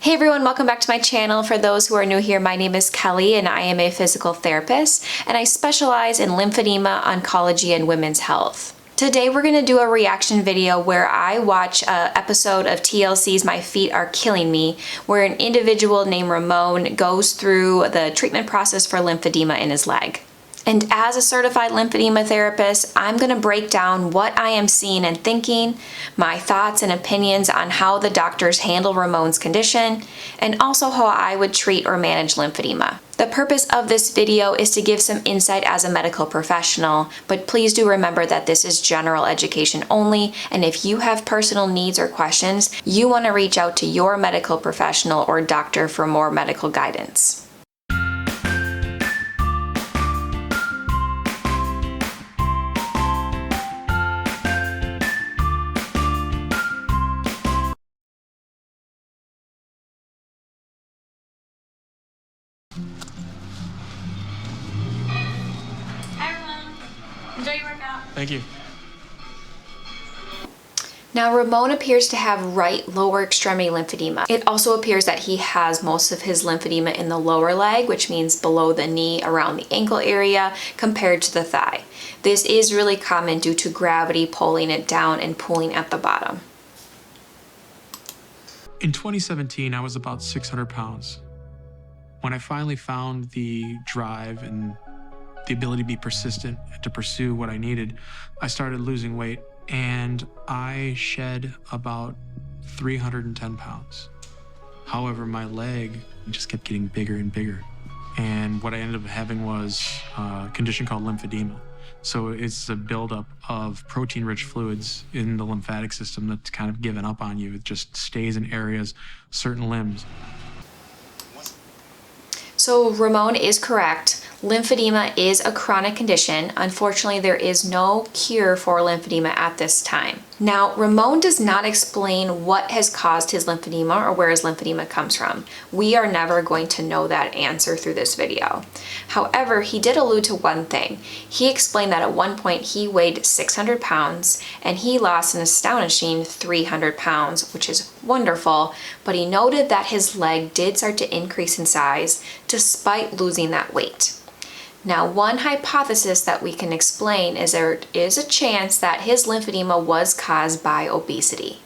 Hey everyone, welcome back to my channel. For those who are new here, my name is Kelly and I am a physical therapist and I specialize in lymphedema, oncology, and women's health. Today we're going to do a reaction video where I watch an episode of TLC's My Feet Are Killing Me, where an individual named Ramon goes through the treatment process for lymphedema in his leg. And as a certified lymphedema therapist, I'm going to break down what I am seeing and thinking, my thoughts and opinions on how the doctors handle Ramon's condition, and also how I would treat or manage lymphedema. The purpose of this video is to give some insight as a medical professional, but please do remember that this is general education only, and if you have personal needs or questions, you want to reach out to your medical professional or doctor for more medical guidance. Enjoy your workout. Thank you. Now, Ramon appears to have right lower extremity lymphedema. It also appears that he has most of his lymphedema in the lower leg, which means below the knee, around the ankle area, compared to the thigh. This is really common due to gravity pulling it down and pulling at the bottom. In 2017, I was about 600 pounds. When I finally found the drive and the ability to be persistent, to pursue what I needed, I started losing weight and I shed about 310 pounds. However, my leg just kept getting bigger and bigger. And what I ended up having was a condition called lymphedema. So it's a buildup of protein-rich fluids in the lymphatic system that's kind of given up on you. It just stays in areas, certain limbs. So Ramon is correct. Lymphedema is a chronic condition. Unfortunately, there is no cure for lymphedema at this time. Now, Ramon does not explain what has caused his lymphedema or where his lymphedema comes from. We are never going to know that answer through this video. However, he did allude to one thing. He explained that at one point he weighed 600 pounds and he lost an astonishing 300 pounds, which is wonderful, but he noted that his leg did start to increase in size despite losing that weight. Now, one hypothesis that we can explain is there is a chance that his lymphedema was caused by obesity.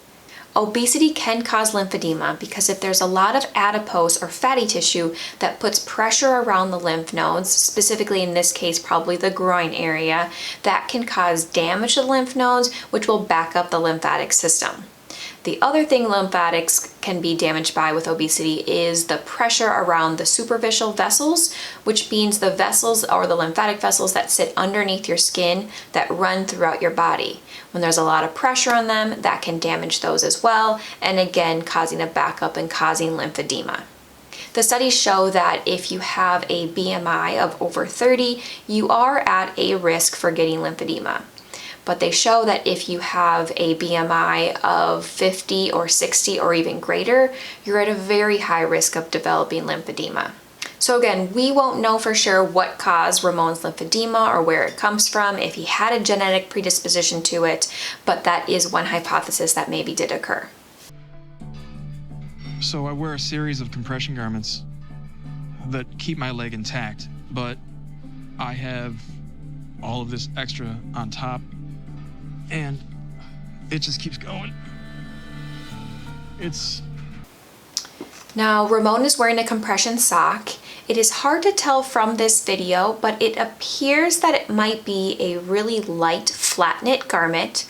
Obesity can cause lymphedema because if there's a lot of adipose or fatty tissue that puts pressure around the lymph nodes, specifically in this case probably the groin area, that can cause damage to the lymph nodes, which will back up the lymphatic system. The other thing lymphatics can be damaged by with obesity is the pressure around the superficial vessels, which means the vessels or the lymphatic vessels that sit underneath your skin that run throughout your body. When there's a lot of pressure on them, that can damage those as well, and again, causing a backup and causing lymphedema. The studies show that if you have a BMI of over 30, you are at a risk for getting lymphedema. But they show that if you have a BMI of 50 or 60 or even greater, you're at a very high risk of developing lymphedema. So again, we won't know for sure what caused Ramon's lymphedema or where it comes from, if he had a genetic predisposition to it, but that is one hypothesis that maybe did occur. So I wear a series of compression garments that keep my leg intact, but I have all of this extra on top, and it just keeps going. Now, Ramon is wearing a compression sock. It is hard to tell from this video, but it appears that it might be a really light flat knit garment,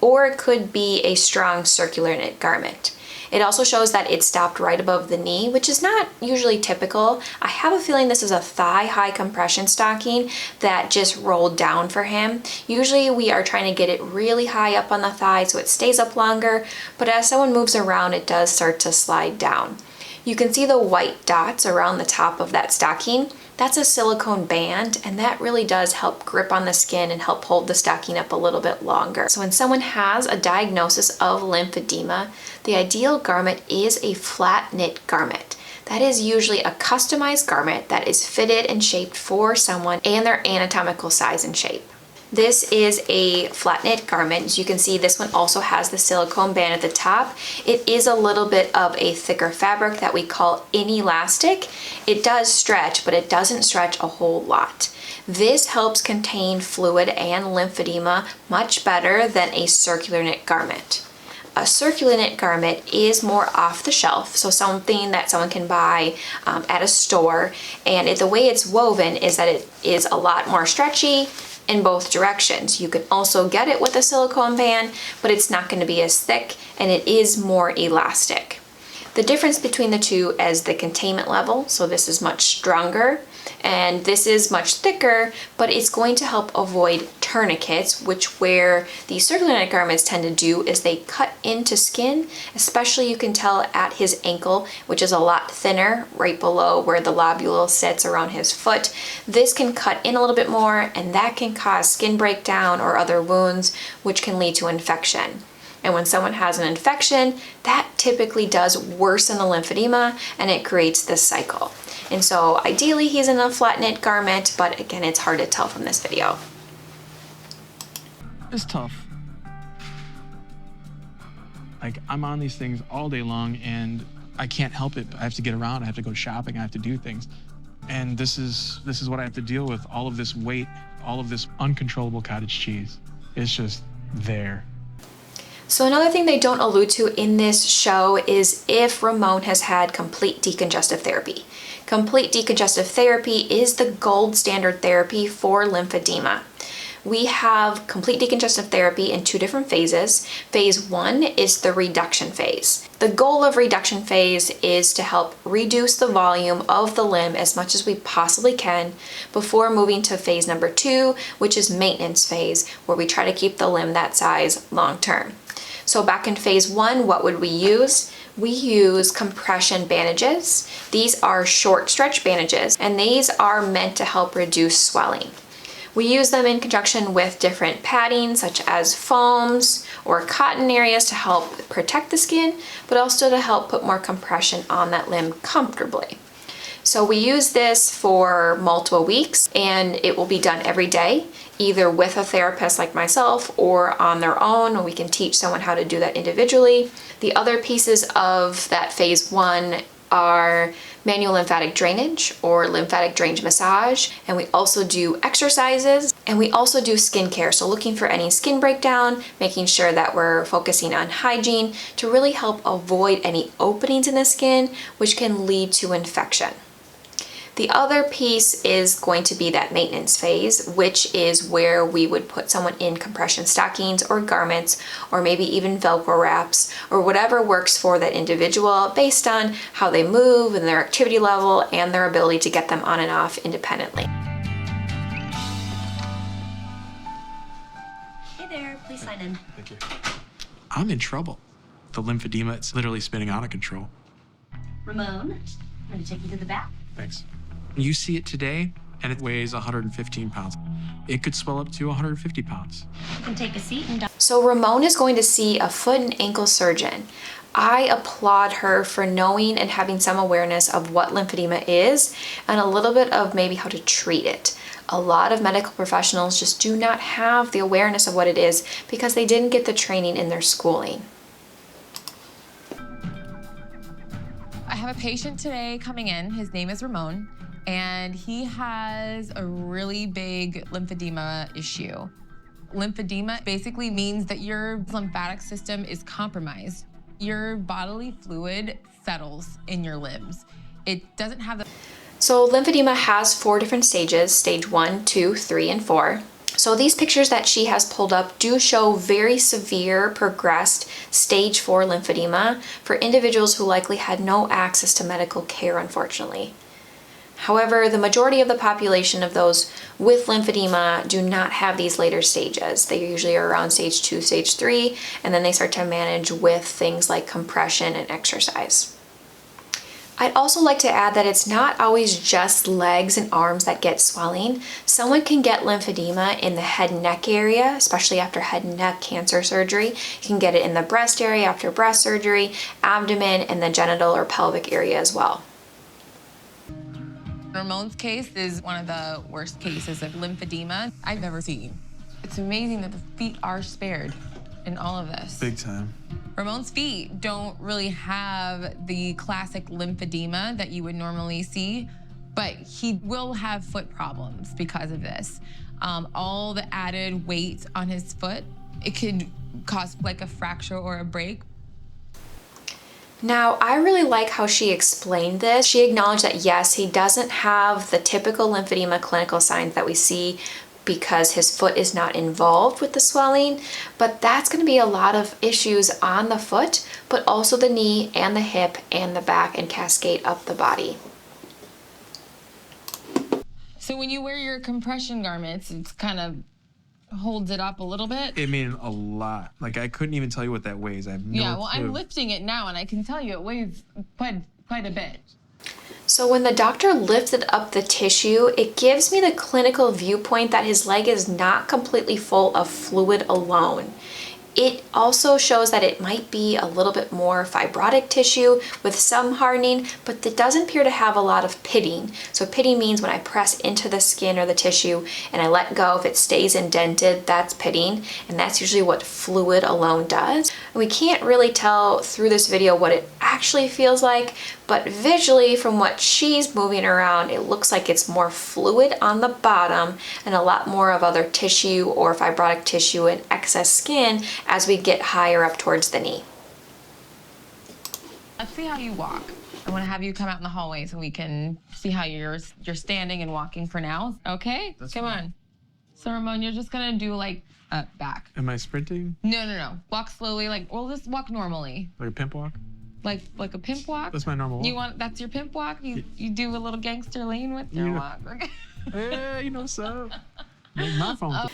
or it could be a strong circular knit garment. It also shows that it stopped right above the knee, which is not usually typical. I have a feeling this is a thigh-high compression stocking that just rolled down for him. Usually we are trying to get it really high up on the thigh so it stays up longer, but as someone moves around, it does start to slide down. You can see the white dots around the top of that stocking. That's a silicone band, and that really does help grip on the skin and help hold the stocking up a little bit longer. So when someone has a diagnosis of lymphedema, the ideal garment is a flat knit garment. That is usually a customized garment that is fitted and shaped for someone and their anatomical size and shape. This is a flat knit garment. As you can see, this one also has the silicone band at the top. It is a little bit of a thicker fabric that we call inelastic. It does stretch, but it doesn't stretch a whole lot. This helps contain fluid and lymphedema much better than a circular knit garment. A circular knit garment is more off the shelf, so something that someone can buy at a store, and the way it's woven is that it is a lot more stretchy in both directions. You can also get it with a silicone band, but it's not going to be as thick and it is more elastic. The difference between the two is the containment level, so this is much stronger and this is much thicker, but it's going to help avoid tourniquets, which where the circular knit garments tend to do is they cut into skin, especially you can tell at his ankle, which is a lot thinner right below where the lobule sits around his foot. This can cut in a little bit more and that can cause skin breakdown or other wounds, which can lead to infection. And when someone has an infection, that typically does worsen the lymphedema and it creates this cycle. And so ideally he's in a flat knit garment, but again, it's hard to tell from this video. It's tough. Like, I'm on these things all day long and I can't help it. I have to get around, I have to go shopping, I have to do things. And this is what I have to deal with, all of this weight, all of this uncontrollable cottage cheese. It's just there. So another thing they don't allude to in this show is if Ramon has had complete decongestive therapy. Complete decongestive therapy is the gold standard therapy for lymphedema. We have complete decongestive therapy in two different phases. Phase 1 is the reduction phase. The goal of reduction phase is to help reduce the volume of the limb as much as we possibly can before moving to phase number 2, which is maintenance phase, where we try to keep the limb that size long term. So back in phase 1, what would we use? We use compression bandages. These are short stretch bandages, and these are meant to help reduce swelling. We use them in conjunction with different padding, such as foams or cotton areas to help protect the skin, but also to help put more compression on that limb comfortably. So we use this for multiple weeks, and it will be done every day, either with a therapist like myself or on their own. We can teach someone how to do that individually. The other pieces of that phase 1 are manual lymphatic drainage or lymphatic drainage massage, and we also do exercises, and we also do skincare, so looking for any skin breakdown, making sure that we're focusing on hygiene to really help avoid any openings in the skin which can lead to infection. The other piece is going to be that maintenance phase, which is where we would put someone in compression stockings or garments, or maybe even Velcro wraps, or whatever works for that individual based on how they move and their activity level and their ability to get them on and off independently. Hey there, please sign in. Thank you. I'm in trouble. The lymphedema, it's literally spinning out of control. Ramon, I'm gonna take you to the back. Thanks. You see it today, and it weighs 115 pounds. It could swell up to 150 pounds. You can take a seat and... So Ramon is going to see a foot and ankle surgeon. I applaud her for knowing and having some awareness of what lymphedema is and a little bit of maybe how to treat it. A lot of medical professionals just do not have the awareness of what it is because they didn't get the training in their schooling. I have a patient today coming in. His name is Ramon, and he has a really big lymphedema issue. Lymphedema basically means that your lymphatic system is compromised. Your bodily fluid settles in your limbs. It doesn't have the... So lymphedema has 4 different stages, stage 1, 2, 3, and 4. So these pictures that she has pulled up do show very severe progressed stage 4 lymphedema for individuals who likely had no access to medical care, unfortunately. However, the majority of the population of those with lymphedema do not have these later stages. They usually are around stage 2, stage 3, and then they start to manage with things like compression and exercise. I'd also like to add that it's not always just legs and arms that get swelling. Someone can get lymphedema in the head and neck area, especially after head and neck cancer surgery. You can get it in the breast area after breast surgery, abdomen, and the genital or pelvic area as well. Ramon's case is one of the worst cases of lymphedema I've ever seen. It's amazing that the feet are spared in all of this. Big time. Ramon's feet don't really have the classic lymphedema that you would normally see, but he will have foot problems because of this. All the added weight on his foot, it could cause like a fracture or a break. Now, I really like how she explained this. She acknowledged that yes, he doesn't have the typical lymphedema clinical signs that we see because his foot is not involved with the swelling, but that's going to be a lot of issues on the foot, but also the knee and the hip and the back and cascade up the body. So when you wear your compression garments, it's kind of holds it up a little bit. It made a lot. Like, I couldn't even tell you what that weighs. I have no Yeah, well, clue. I'm lifting it now, and I can tell you it weighs quite a bit. So when the doctor lifted up the tissue, it gives me the clinical viewpoint that his leg is not completely full of fluid alone. It also shows that it might be a little bit more fibrotic tissue with some hardening, but it doesn't appear to have a lot of pitting. So pitting means when I press into the skin or the tissue and I let go, if it stays indented, that's pitting, and that's usually what fluid alone does. And we can't really tell through this video what it actually feels like, but visually from what she's moving around, it looks like it's more fluid on the bottom and a lot more of other tissue or fibrotic tissue and excess skin as we get higher up towards the knee. Let's see how you walk. I want to have you come out in the hallway so we can see how you're standing and walking for now. Okay? Come on. So Ramon, you're just gonna do like back. Am I sprinting? No. Walk slowly, like, we'll just walk normally. Like a pimp walk? Like a pimp walk? That's my normal walk. That's your pimp walk? You do a little gangster lean with your walk. Hey, you know what's up? Make my phone.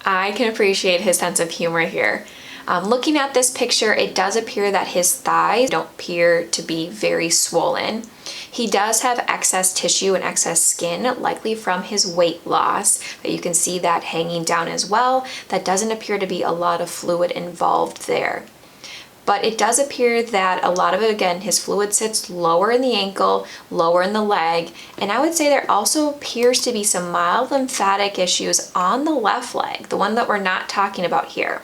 I can appreciate his sense of humor here. Looking at this picture, it does appear that his thighs don't appear to be very swollen. He does have excess tissue and excess skin, likely from his weight loss, but you can see that hanging down as well. That doesn't appear to be a lot of fluid involved there. But it does appear that a lot of it, again, his fluid sits lower in the ankle, lower in the leg, and I would say there also appears to be some mild lymphatic issues on the left leg, the one that we're not talking about here.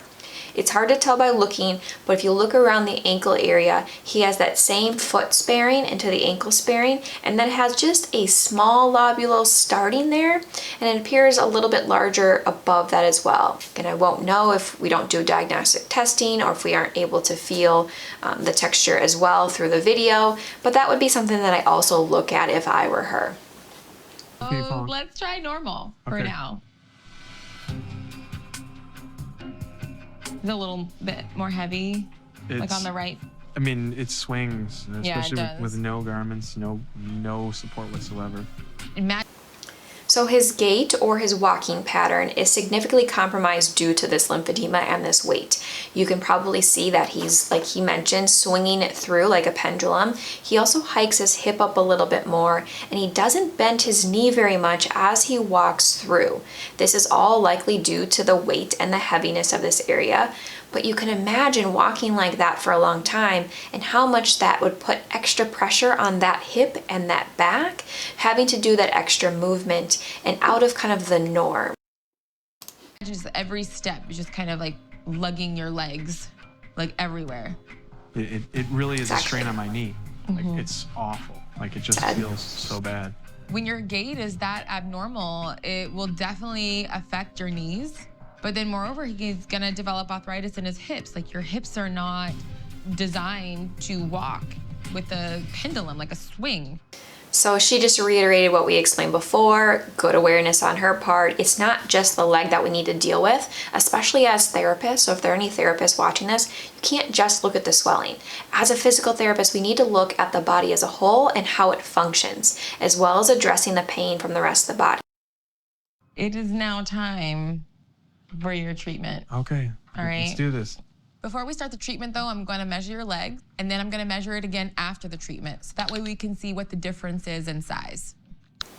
It's hard to tell by looking, but if you look around the ankle area, he has that same foot sparing into the ankle sparing, and then has just a small lobule starting there, and it appears a little bit larger above that as well. And I won't know if we don't do diagnostic testing or if we aren't able to feel the texture as well through the video, but that would be something that I also look at if I were her. Oh, let's try normal for now. It's a little bit more heavy, like on the right. I mean, it swings, especially yeah, it with no garments, no support whatsoever. So his gait or his walking pattern is significantly compromised due to this lymphedema and this weight. You can probably see that he's, like he mentioned, swinging it through like a pendulum. He also hikes his hip up a little bit more, and he doesn't bend his knee very much as he walks through. This is all likely due to the weight and the heaviness of this area. But you can imagine walking like that for a long time and how much that would put extra pressure on that hip and that back, having to do that extra movement and out of kind of the norm. Just every step is just kind of like lugging your legs like everywhere. It really is Exactly. a strain on my knee. Like, it's awful. Like, it just feels so bad. When your gait is that abnormal, it will definitely affect your knees. But then moreover, he's gonna develop arthritis in his hips. Like, your hips are not designed to walk with a pendulum, like a swing. So she just reiterated what we explained before, good awareness on her part. It's not just the leg that we need to deal with, especially as therapists. So if there are any therapists watching this, you can't just look at the swelling. As a physical therapist, we need to look at the body as a whole and how it functions, as well as addressing the pain from the rest of the body. It is now time for your treatment. Okay. All right. Let's do this. Before we start the treatment, though, I'm going to measure your leg, and then I'm going to measure it again after the treatment. So that way we can see what the difference is in size.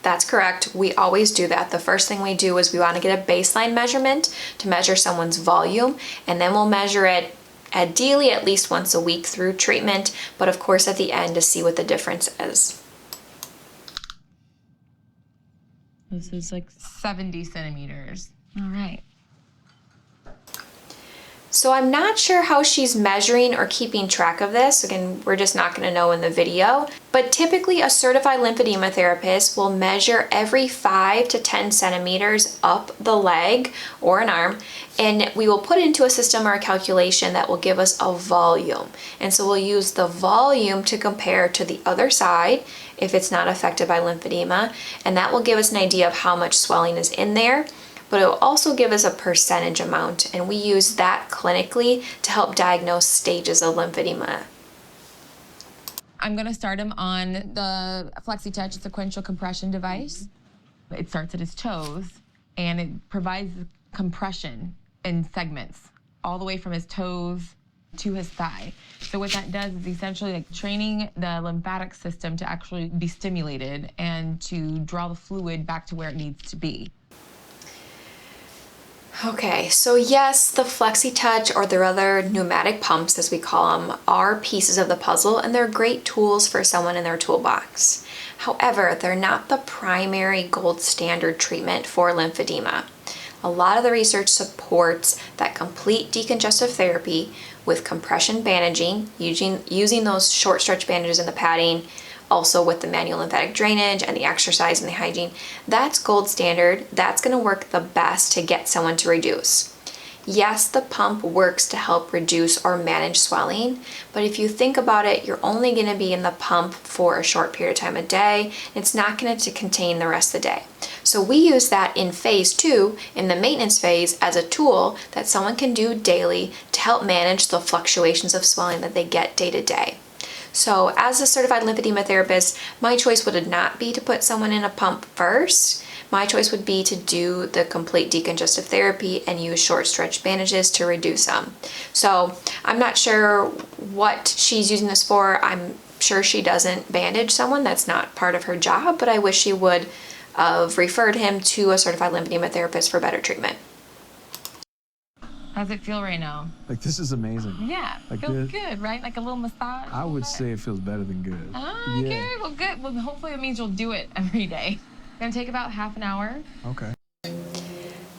That's correct. We always do that. The first thing we do is we want to get a baseline measurement to measure someone's volume, and then we'll measure it ideally at least once a week through treatment, but of course at the end to see what the difference is. This is like 70 centimeters. All right. So I'm not sure how she's measuring or keeping track of this. Again, we're just not going to know in the video. But typically a certified lymphedema therapist will measure every 5 to 10 centimeters up the leg or an arm, and we will put it into a system or a calculation that will give us a volume. And so we'll use the volume to compare to the other side if it's not affected by lymphedema, and that will give us an idea of how much swelling is in there. But it will also give us a percentage amount, and we use that clinically to help diagnose stages of lymphedema. I'm gonna start him on the FlexiTouch sequential compression device. It starts at his toes, and it provides compression in segments all the way from his toes to his thigh. So what that does is essentially like training the lymphatic system to actually be stimulated and to draw the fluid back to where it needs to be. Okay, so yes, the FlexiTouch or their other pneumatic pumps, as we call them, are pieces of the puzzle, and they're great tools for someone in their toolbox. However, they're not the primary gold standard treatment for lymphedema. A lot of the research supports that complete decongestive therapy with compression bandaging, using those short stretch bandages and the padding, also with the manual lymphatic drainage and the exercise and the hygiene. That's gold standard. That's going to work the best to get someone to reduce. Yes, the pump works to help reduce or manage swelling, but if you think about it, you're only going to be in the pump for a short period of time a day. It's not going to contain the rest of the day. So we use that in phase 2, in the maintenance phase, as a tool that someone can do daily to help manage the fluctuations of swelling that they get day to day. So as a certified lymphedema therapist, my choice would not be to put someone in a pump first. My choice would be to do the complete decongestive therapy and use short stretch bandages to reduce them. So I'm not sure what she's using this for. I'm sure she doesn't bandage someone. That's not part of her job, but I wish she would have referred him to a certified lymphedema therapist for better treatment. How's it feel right now? Like, this is amazing. Yeah, Like feels this? good, right? Like a little massage. I would say it feels better than good. Oh, okay, well, good. Well, hopefully it means you'll do it every day. Gonna take about half an hour. Okay.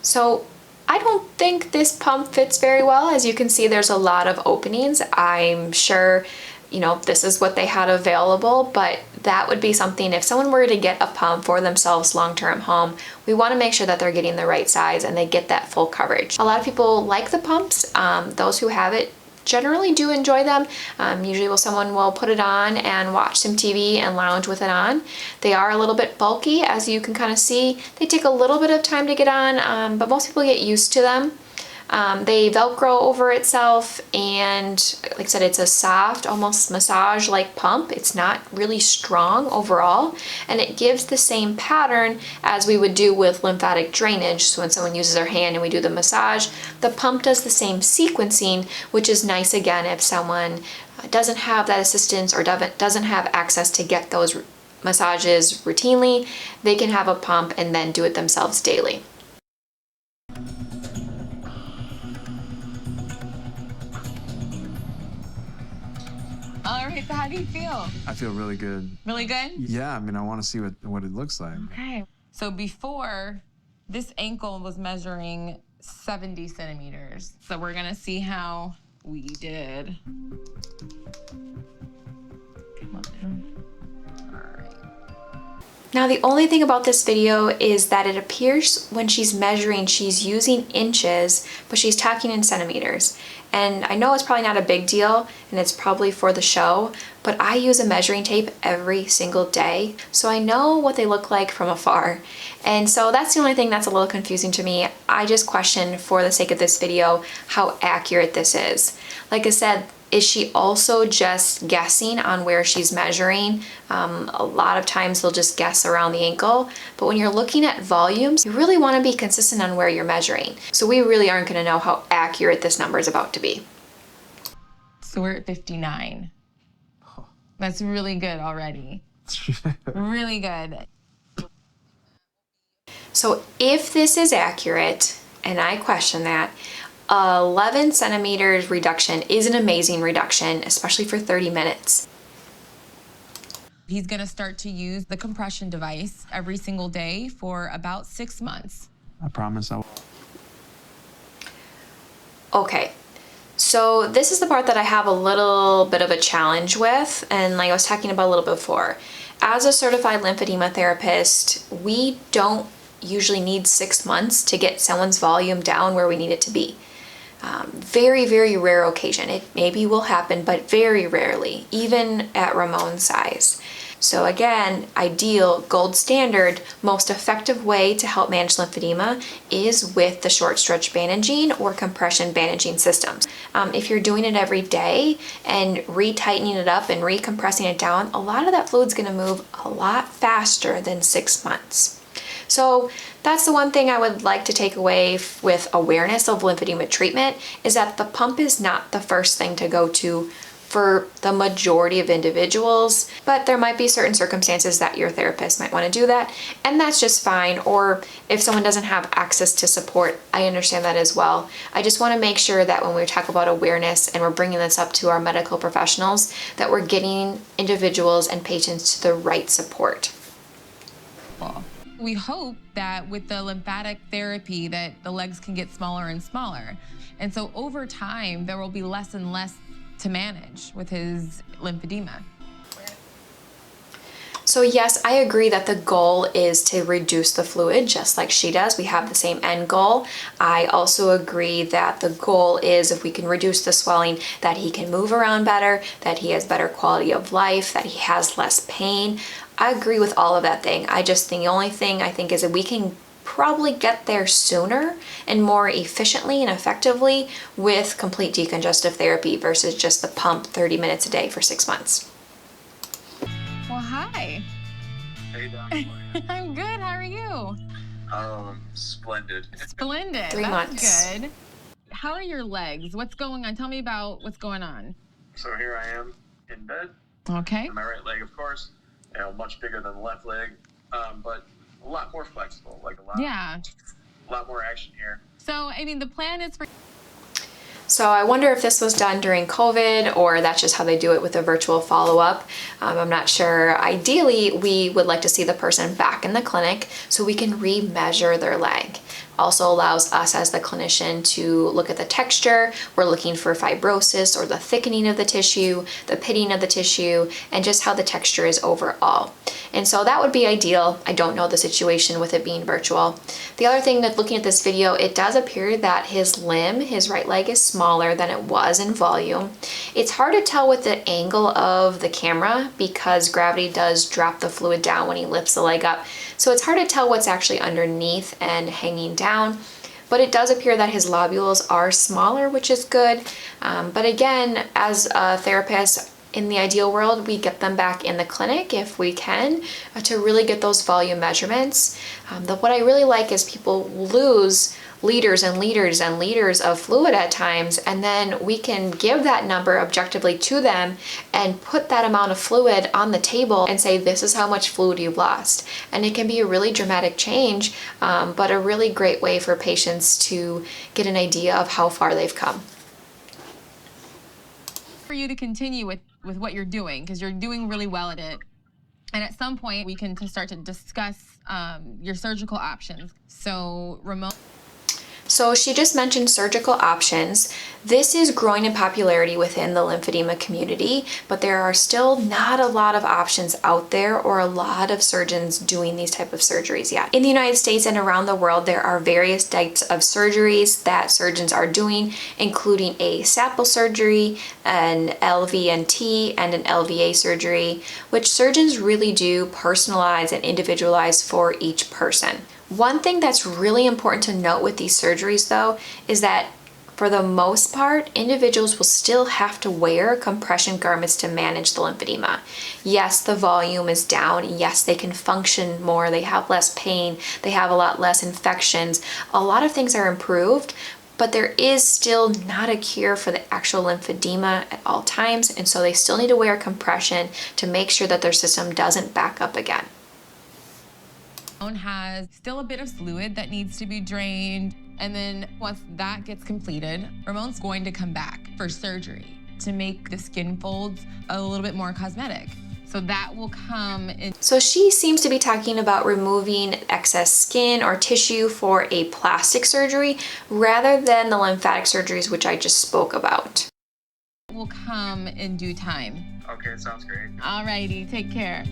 So I don't think this pump fits very well. As you can see, there's a lot of openings. I'm sure, this is what they had available, but that would be something, if someone were to get a pump for themselves long-term home, we want to make sure that they're getting the right size and they get that full coverage. A lot of people like the pumps. Those who have it generally do enjoy them. Usually someone will put it on and watch some TV and lounge with it on. They are a little bit bulky, as you can kind of see. They take a little bit of time to get on, but most people get used to them. They Velcro over itself, and like I said, it's a soft, almost massage-like pump. It's not really strong overall, and it gives the same pattern as we would do with lymphatic drainage. So when someone uses their hand and we do the massage, the pump does the same sequencing, which is nice again if someone doesn't have that assistance or doesn't have access to get those massages routinely. They can have a pump and then do it themselves daily. All right, so how do you feel? I feel really good. Really good? Yeah, I mean, I want to see what it looks like. Okay. So before, this ankle was measuring 70 centimeters. So we're gonna see how we did. Come on now. All right. Now the only thing about this video is that it appears when she's measuring, she's using inches, but she's talking in centimeters. And I know it's probably not a big deal, and it's probably for the show, but I use a measuring tape every single day, so I know what they look like from afar. And so that's the only thing that's a little confusing to me. I just question, for the sake of this video, how accurate this is. Like I said, is she also just guessing on where she's measuring? A lot of times they'll just guess around the ankle, but when you're looking at volumes, you really want to be consistent on where you're measuring. So we really aren't going to know how accurate this number is about to be. So we're at 59. That's really good already. Really good. So if this is accurate, and I question that, 11 centimeters reduction is an amazing reduction, especially for 30 minutes. He's gonna start to use the compression device every single day for about 6 months. I promise I will. Okay, So this is the part that I have a little bit of a challenge with, and like I was talking about a little bit before. As a certified lymphedema therapist, we don't usually need 6 months to get someone's volume down where we need it to be. Very, very rare occasion. It maybe will happen, but very rarely, even at Ramon's size. So again, ideal, gold standard, most effective way to help manage lymphedema is with the short stretch bandaging or compression bandaging systems. If you're doing it every day and retightening it up and recompressing it down, a lot of that fluid's gonna move a lot faster than 6 months. So that's the one thing I would like to take away with awareness of lymphedema treatment, is that the pump is not the first thing to go to for the majority of individuals, but there might be certain circumstances that your therapist might want to do that, and that's just fine. Or if someone doesn't have access to support, I understand that as well. I just want to make sure that when we talk about awareness and we're bringing this up to our medical professionals, that we're getting individuals and patients to the right support. We hope that with the lymphatic therapy that the legs can get smaller and smaller. And so over time, there will be less and less to manage with his lymphedema. So yes, I agree that the goal is to reduce the fluid just like she does. We have the same end goal. I also agree that the goal is, if we can reduce the swelling, that he can move around better, that he has better quality of life, that he has less pain. I agree with all of that thing. I just think the only thing I think is that we can probably get there sooner and more efficiently and effectively with complete decongestive therapy versus just the pump 30 minutes a day for 6 months. Well, hi. Hey, Doc. I'm good. How are you? Splendid. Splendid. 3 months. That's good. How are your legs? What's going on? Tell me about what's going on. So here I am in bed. Okay. And my right leg, of course, much bigger than the left leg, but a lot more flexible, like a lot more action here. So, I mean, the plan is for... So I wonder if this was done during COVID or that's just how they do it with a virtual follow-up. I'm not sure. Ideally, we would like to see the person back in the clinic so we can re-measure their leg. Also allows us as the clinician to look at the texture. We're looking for fibrosis or the thickening of the tissue, the pitting of the tissue, and just how the texture is overall. And so that would be ideal. I don't know the situation with it being virtual. The other thing that looking at this video, it does appear that his right leg is smaller than it was in volume. It's hard to tell with the angle of the camera because gravity does drop the fluid down when he lifts the leg up. So it's hard to tell what's actually underneath and hanging down. But it does appear that his lobules are smaller, which is good. But again, as a therapist, in the ideal world, we get them back in the clinic if we can to really get those volume measurements. What I really like is people lose liters and liters and liters of fluid at times, and then we can give that number objectively to them and put that amount of fluid on the table and say, this is how much fluid you've lost. And it can be a really dramatic change, but a really great way for patients to get an idea of how far they've come. For you to continue with what you're doing, because you're doing really well at it. And at some point, we can start to discuss your surgical options. So, Ramon. So she just mentioned surgical options. This is growing in popularity within the lymphedema community, but there are still not a lot of options out there or a lot of surgeons doing these type of surgeries yet. In the United States and around the world, there are various types of surgeries that surgeons are doing, including a SAPL surgery, an LVNT, and an LVA surgery, which surgeons really do personalize and individualize for each person. One thing that's really important to note with these surgeries though is that for the most part, individuals will still have to wear compression garments to manage the lymphedema. Yes, the volume is down. Yes, they can function more. They have less pain. They have a lot less infections. A lot of things are improved, but there is still not a cure for the actual lymphedema at all times. And so they still need to wear compression to make sure that their system doesn't back up again. Has still a bit of fluid that needs to be drained. And then once that gets completed, Ramon's going to come back for surgery to make the skin folds a little bit more cosmetic. So that will come in. So she seems to be talking about removing excess skin or tissue for a plastic surgery rather than the lymphatic surgeries which I just spoke about. Will come in due time. Okay, sounds great. Alrighty, take care.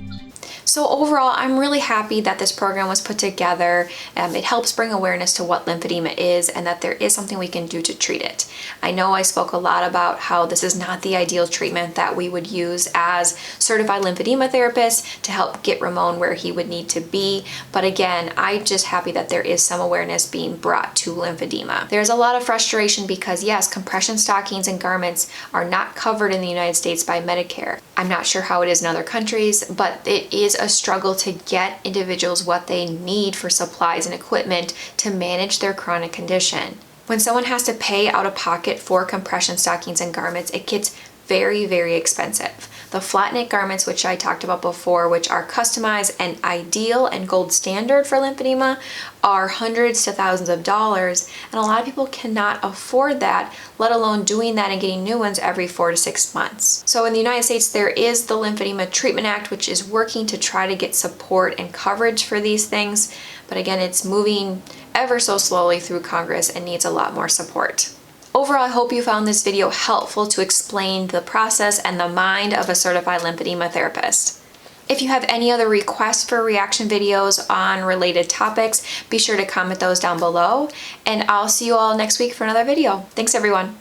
So overall, I'm really happy that this program was put together. It helps bring awareness to what lymphedema is and that there is something we can do to treat it. I know I spoke a lot about how this is not the ideal treatment that we would use as certified lymphedema therapists to help get Ramon where he would need to be. But again, I'm just happy that there is some awareness being brought to lymphedema. There's a lot of frustration because yes, compression stockings and garments are not covered in the United States by Medicare. I'm not sure how it is in other countries, but it is a struggle to get individuals what they need for supplies and equipment to manage their chronic condition. When someone has to pay out of pocket for compression stockings and garments, it gets very, very expensive. The flat knit garments, which I talked about before, which are customized and ideal and gold standard for lymphedema, are hundreds to thousands of dollars, and a lot of people cannot afford that, let alone doing that and getting new ones every 4 to 6 months. So in the United States, there is the Lymphedema Treatment Act, which is working to try to get support and coverage for these things, but again, it's moving ever so slowly through Congress and needs a lot more support. Overall, I hope you found this video helpful to explain the process and the mind of a certified lymphedema therapist. If you have any other requests for reaction videos on related topics, be sure to comment those down below, and I'll see you all next week for another video. Thanks everyone.